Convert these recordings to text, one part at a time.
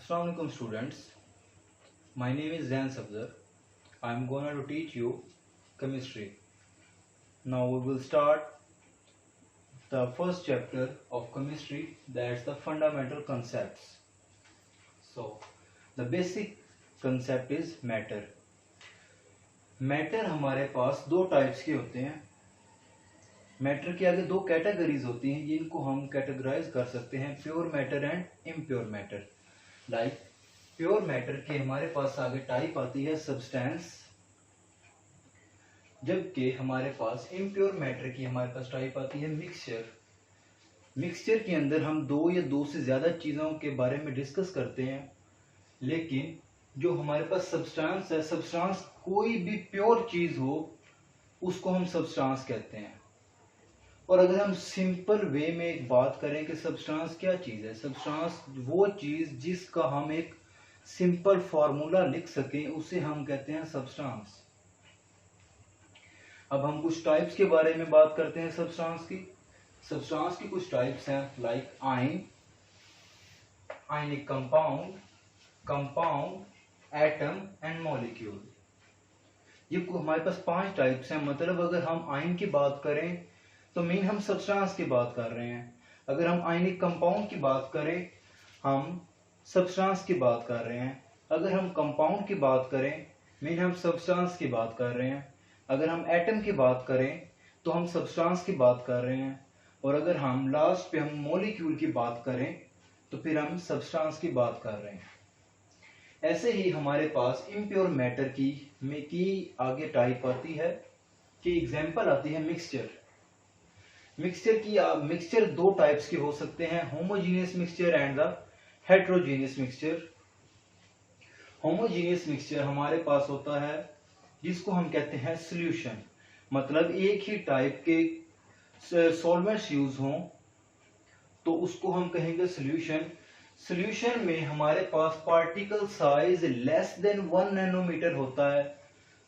Assalamu alaikum students. My name is Zain Sabzar. I am going to teach you chemistry. Now we will start the first chapter of chemistry, that's the fundamental concepts. So the basic concept is matter. Matter हमारे पास दो types के होते हैं. Matter के आगे दो categories होती हैं जिनको हम कैटेगराइज कर सकते हैं, pure matter and impure matter. Like pure matter के हमारे पास आगे टाइप आती है सब्सटेंस, जबकि हमारे पास इम्प्योर मैटर की हमारे पास टाइप आती है मिक्सचर. मिक्सचर के अंदर हम दो या दो से ज्यादा चीजों के बारे में डिस्कस करते हैं, लेकिन जो हमारे पास सब्सटेंस है, सब्सटेंस कोई भी प्योर चीज हो उसको हम सब्सटेंस कहते हैं. और अगर हम सिंपल वे में एक बात करें कि सब्सटेंस क्या चीज है, सब्सटेंस वो चीज जिसका हम एक सिंपल फॉर्मूला लिख सकें उसे हम कहते हैं सब्सटेंस. अब हम कुछ टाइप्स के बारे में बात करते हैं सब्सटेंस की. सब्सटेंस की कुछ टाइप्स हैं like ion, ionic compound, compound, atom and molecule. ये हमारे पास 5 टाइप्स हैं. मतलब अगर हम आयन की बात करें तो मेन हम सब्सटेंस की बात कर रहे हैं. अगर हम आयनिक कंपाउंड की बात करें हम सब्सटेंस की बात कर रहे हैं. अगर हम कंपाउंड की बात करें मेन हम सब्सटेंस की बात कर रहे हैं. अगर हम एटम की बात करें तो हम सब्सटेंस की बात कर रहे हैं. और अगर हम लास्ट पे हम मॉलिक्यूल की बात करें तो फिर हम सब्सटेंस की बात कर रहे हैं. ऐसे ही हमारे पास इम्प्योर मैटर की आगे टाइप आती है कि एग्जांपल आती है मिक्सचर. मिक्सचर दो टाइप्स के हो सकते हैं, homogeneous mixture and the heterogeneous mixture. Homogeneous mixture हमारे पास होता है जिसको हम कहते हैं सॉल्यूशन. मतलब एक ही टाइप के सॉल्वेंट्स यूज हों तो उसको हम कहेंगे सॉल्यूशन. सॉल्यूशन में हमारे पास particle size less than 1 nanometre होता है.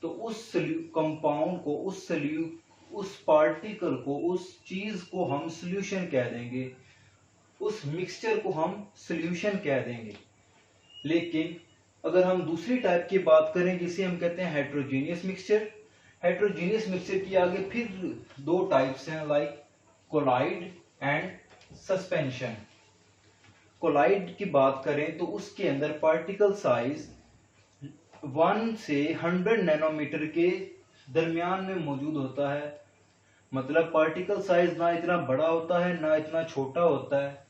तो उस कंपाउंड को, उस पार्टिकल को, उस चीज को हम सॉल्यूशन कह देंगे, उस मिक्सचर को हम सॉल्यूशन कह देंगे. लेकिन अगर हम दूसरी टाइप की बात करें जिसे हम कहते हैं हेट्रोजीनियस मिक्सचर, हेट्रोजीनियस मिक्सचर की आगे फिर दो टाइप्स हैं like colloid and suspension. Colloid की बात करें तो उसके अंदर पार्टिकल साइज 1 से 100 नैनोमीटर के दरमियान में मौजूद होता है. मतलब पार्टिकल साइज ना इतना बड़ा होता है ना इतना छोटा होता है.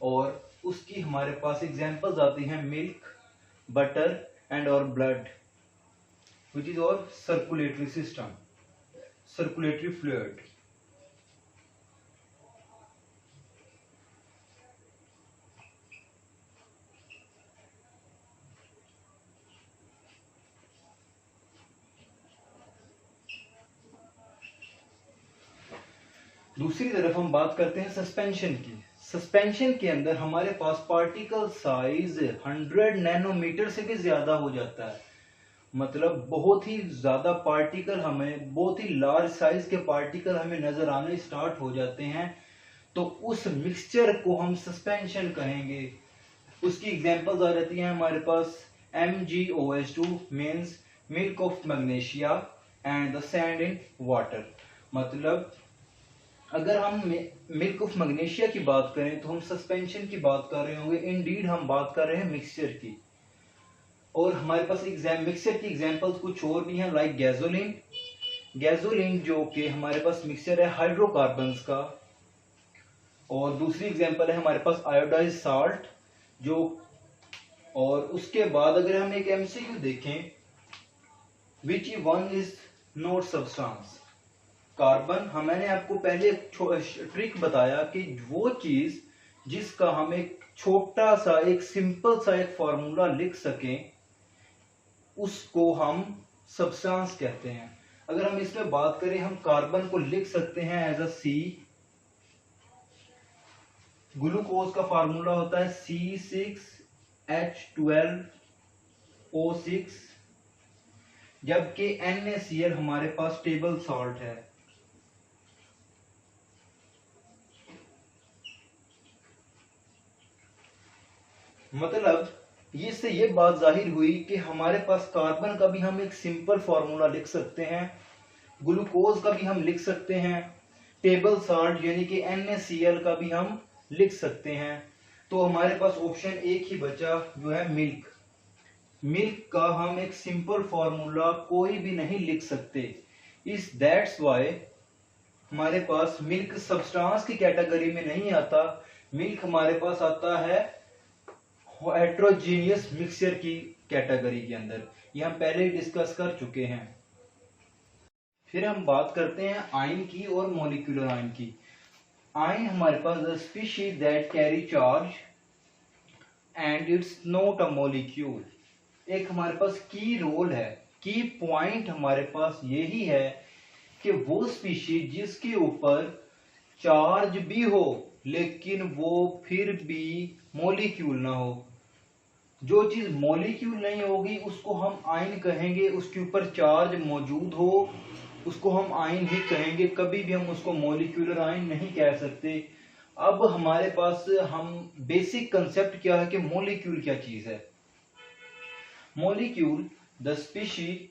और उसकी हमारे पास एग्जांपल्स आती हैं मिल्क, बटर एंड और ब्लड विच इज और सर्कुलेटरी सिस्टम, सर्कुलेटरी फ्लूइड. दूसरी तरफ हम बात करते हैं सस्पेंशन की. सस्पेंशन के अंदर हमारे पास पार्टिकल साइज 100 नैनोमीटर से भी ज्यादा हो जाता है. मतलब बहुत ही ज्यादा पार्टिकल, हमें बहुत ही लार्ज साइज के पार्टिकल हमें नजर आने स्टार्ट हो जाते हैं. तो उस मिक्सचर को हम सस्पेंशन कहेंगे. उसकी एग्जांपल्स आ जाती हैं हमारे पास MgOH2 means milk of magnesia and the sand in water. मतलब अगर हम मिल्क ऑफ मैग्नीशिया की बात करें तो हम सस्पेंशन की बात कर रहे होंगे. इंडीड हम बात कर रहे हैं मिक्सचर की. और हमारे पास मिक्सचर की एग्जांपल्स कुछ और भी हैं लाइक गैसोलीन. गैसोलीन जो कि हमारे पास मिक्सचर है हाइड्रोकार्बन्स का. और दूसरी एग्जांपल है हमारे पास आयोडाइज्ड साल्ट जो. और उसके बाद अगर हम एक MCQ देखें, which one is not substance. Carbon, मैंने आपको पहले एक ट्रिक बताया कि वो चीज जिसका हम एक छोटा सा, एक सिंपल सा एक फॉर्मूला लिख सकें उसको हम सब्सटेंस कहते हैं. अगर हम इसमें बात करें, हम कार्बन को लिख सकते हैं एज अ C. ग्लूकोज का फार्मूला होता है C6H12O6, जबकि NaCl हमारे पास टेबल सॉल्ट है. मतलब इससे ये बात जाहिर हुई कि हमारे पास कार्बन का भी हम एक सिंपल फार्मूला लिख सकते हैं, ग्लूकोज का भी हम लिख सकते हैं, टेबल साल्ट यानी कि NaCl का भी हम लिख सकते हैं। तो हमारे पास ऑप्शन एक ही बचा जो है मिल्क। मिल्क का हम एक सिंपल फार्मूला कोई भी नहीं लिख सकते। इस दैट्स वाई हमारे पास मिल्क सब्सटेंस की कैटेगरी में नहीं आता। मिल्क हमारे पास आता है हेट्रोजीनियस मिक्सचर की कैटेगरी के अंदर। ये हम पहले ही डिस्कस कर चुके हैं। फिर हम बात करते हैं आयन की और मॉलिक्यूलर आयन की। आयन हमारे पास the species that carry charge and it's not a molecule. एक हमारे पास की रोल है, की पॉइंट हमारे पास यही है कि वो स्पीशीज जिसके ऊपर चार्ज भी हो लेकिन वो फिर भी मॉलिक्यूल ना हो। जो चीज मॉलिक्यूल नहीं होगी उसको हम आयन कहेंगे, उसके ऊपर चार्ज मौजूद हो उसको हम आयन ही कहेंगे, कभी भी हम उसको मॉलिक्यूलर आयन नहीं कह सकते। अब हमारे पास हम बेसिक कंसेप्ट क्या है कि मॉलिक्यूल क्या चीज है। Molecule the species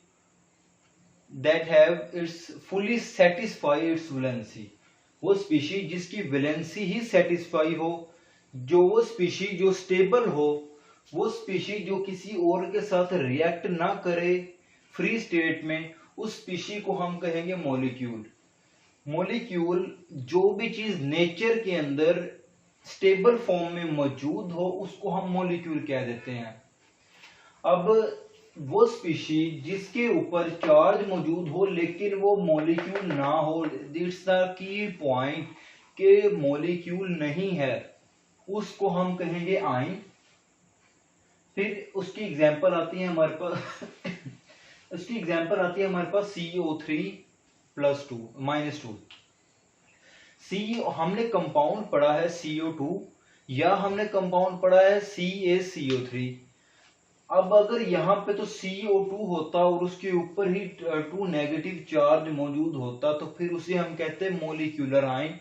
that have it's fully satisfy it's valency. वो स्पीशीज जिसकी वैलेंसी ही सेटिस्फाई हो, जो वो स्पीशीज जो स्टेबल हो, वो स्पीशीज जो किसी और के साथ रिएक्ट ना करे फ्री स्टेट में, उस स्पीशीज को हम कहेंगे मॉलिक्यूल। मॉलिक्यूल जो भी चीज नेचर के अंदर स्टेबल फॉर्म में मौजूद हो उसको हम मॉलिक्यूल कह देते हैं। अब वो स्पीशीज जिसके ऊपर चार्ज मौजूद हो लेकिन वो मॉलिक्यूल ना हो, इट्स द की पॉइंट के मॉलिक्यूल नहीं है, उसको हम कहेंगे आयन। फिर उसकी एग्जांपल आती है हमारे पास उसकी एग्जांपल आती है हमारे पास CO3+2 -2। हमने कंपाउंड पढ़ा है CO2 या हमने कंपाउंड पढ़ा है CaCO3। अब अगर यहाँ पे तो CO2 होता और उसके ऊपर ही 2 नेगेटिव चार्ज मौजूद होता तो फिर उसे हम कहते हैं मॉलिक्यूलर आयन।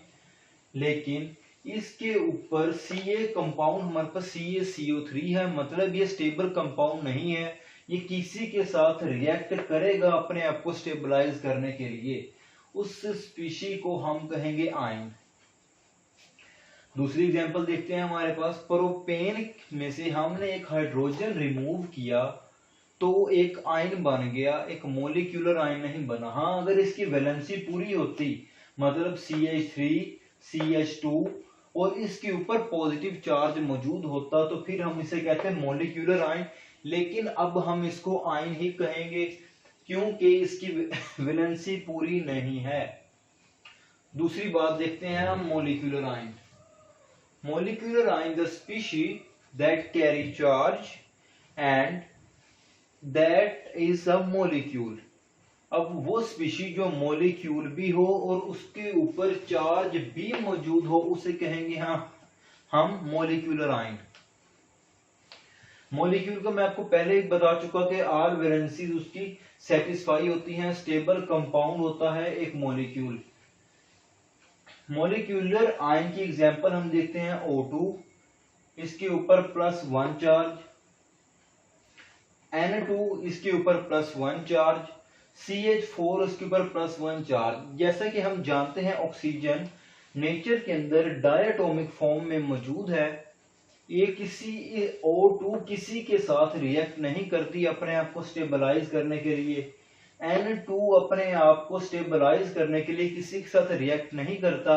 लेकिन इसके ऊपर Ca कंपाउंड हमारे पास CaCO3 है, मतलब ये स्टेबल कंपाउंड नहीं है, ये किसी के साथ रिएक्ट करेगा अपने आप को स्टेबलाइज करने के लिए, उस स्पीशी को हम कहेंगे आयन। दूसरी एग्जांपल देखते हैं हमारे पास, प्रोपेन में से हमने एक हाइड्रोजन रिमूव किया तो एक आयन बन गया, एक मॉलिक्यूलर आयन नहीं बना। हाँ, अगर इसकी वैलेंसी पूरी होती, मतलब CH3 CH2 और इसके ऊपर पॉजिटिव चार्ज मौजूद होता तो फिर हम इसे कहते हैं मॉलिक्यूलर आयन। लेकिन अब हम इसको आयन ही कहेंगे क्योंकि इसकी वैलेंसी पूरी नहीं है। दूसरी बात देखते हैं हम molecular ion. Molecular ion the species that carry charge and that is a molecule। अब वो स्पीशीज जो मॉलिक्यूल भी हो और उसके ऊपर चार्ज भी मौजूद हो उसे कहेंगे हम मॉलिक्यूलर आयन। मॉलिक्यूल को मैं आपको पहले ही बता चुका कि आर वैलेंसीज उसकी सेटिस्फाई होती हैं, स्टेबल कंपाउंड होता है एक मॉलिक्यूल। मॉलिक्यूलर आयन की एग्जांपल हम देखते हैं O2, इसके ऊपर +1 चार्ज, N2 इसके ऊपर +1 चार्ज, CH4 इसके ऊपर +1 चार्ज। जैसा कि हम जानते हैं ऑक्सीजन नेचर के अंदर डायटोमिक फॉर्म में मौजूद है। ये किसी O2 किसी के साथ रिएक्ट नहीं करती अपने आप को स्टेबलाइज करने के लिए। N2 अपने आप को स्टेबलाइज करने के लिए किसी के साथ रिएक्ट नहीं करता।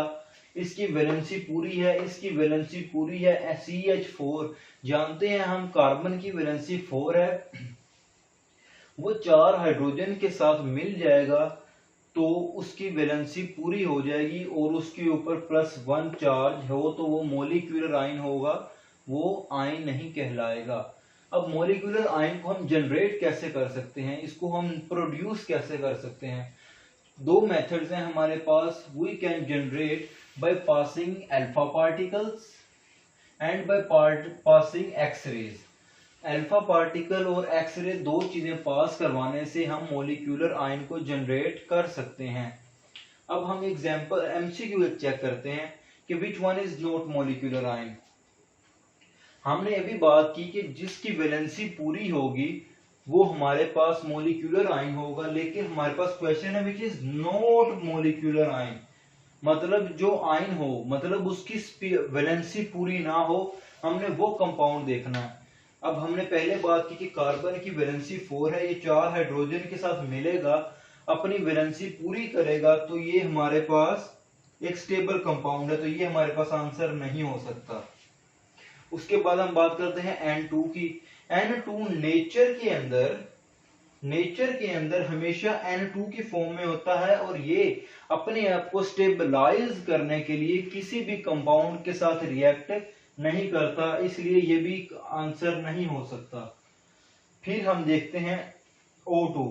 इसकी वैलेंसी पूरी है, इसकी वैलेंसी पूरी है। CH4 जानते हैं हम कार्बन की वैलेंसी 4 है, वो 4 हाइड्रोजन के साथ मिल जाएगा तो उसकी वैलेंसी पूरी हो जाएगी और उसके ऊपर +1 चार्ज हो तो वो मॉलिक्यूलर आयन होगा, वो आयन नहीं कहलाएगा। अब मॉलिक्यूलर आयन को हम जनरेट कैसे कर सकते हैं, इसको हम प्रोड्यूस कैसे कर सकते हैं? दो मेथड्स हैं हमारे पास। We can generate by passing alpha particles and by passing X-rays. Alpha particle और एक्स-रे दो चीजें पास करवाने से हम मॉलिक्यूलर आयन को जनरेट कर सकते हैं। अब हम एग्जांपल MCQ चेक करते हैं कि which one is not molecular ion. हमने अभी बात की कि जिसकी वैलेंसी पूरी होगी वो हमारे पास मोलिक्यूलर आयन होगा, लेकिन हमारे पास क्वेश्चन है which is not molecular ion, मतलब जो आयन हो, मतलब उसकी वैलेंसी पूरी ना हो, हमने वो कंपाउंड देखना है। अब हमने पहले बात की कि कार्बन की वैलेंसी 4 है, ये 4 हाइड्रोजन के साथ मिलेगा, अपनी वैलेंसी पूरी करेगा, तो ये हमारे पास एक स्टेबल कंपाउंड है, तो ये हमारे पास आंसर नहीं हो सकता। उसके बाद हम बात करते हैं N2 की। N2 नेचर के अंदर हमेशा N2 की फॉर्म में होता है, और ये अपने आप को स्टेबलाइज करने के लिए किसी भी कंपाउंड के साथ रिएक्ट नहीं करता, इसलिए ये भी आंसर नहीं हो सकता। फिर हम देखते हैं O2।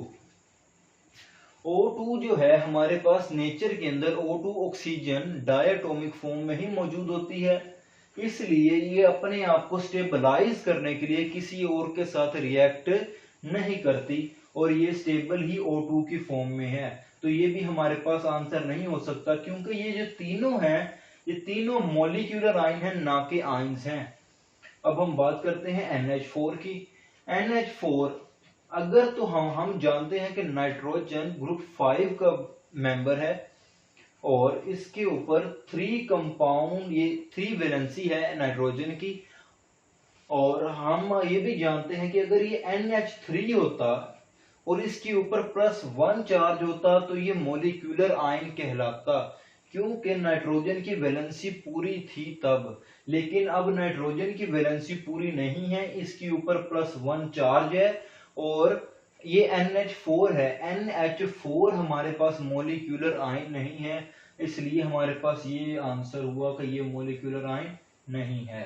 O2 जो है हमारे पास नेचर के अंदर O2 ऑक्सीजन डायटोमिक फॉर्म में ही मौजूद होती है, इसलिए ये अपने आप को स्टेबलाइज करने के लिए किसी और के साथ रिएक्ट नहीं करती, और ये स्टेबल ही O2 की फॉर्म में है, तो ये भी हमारे पास आंसर नहीं हो सकता, क्योंकि ये जो तीनों हैं ये तीनों मॉलिक्यूलर आयन हैं, ना कि आयन्स हैं। अब हम बात करते हैं NH4 की। NH4 अगर तो हम जानते हैं कि नाइट्रोजन ग्रुप 5 का मेंबर है, और इसके ऊपर 3 कंपाउंड, ये 3 वैलेंसी है नाइट्रोजन की, और हम ये भी जानते हैं कि अगर ये NH3 होता और इसके ऊपर +1 चार्ज होता तो ये मॉलिक्यूलर आयन कहलाता, क्योंकि नाइट्रोजन की वैलेंसी पूरी थी तब, लेकिन अब नाइट्रोजन की वैलेंसी पूरी नहीं है, इसके ऊपर +1 चार्ज है, और ये NH4 है। NH4 हमारे पास मॉलिक्यूलर आयन नहीं है, इसलिए हमारे पास ये आंसर हुआ कि ये मॉलिक्यूलर आयन नहीं है।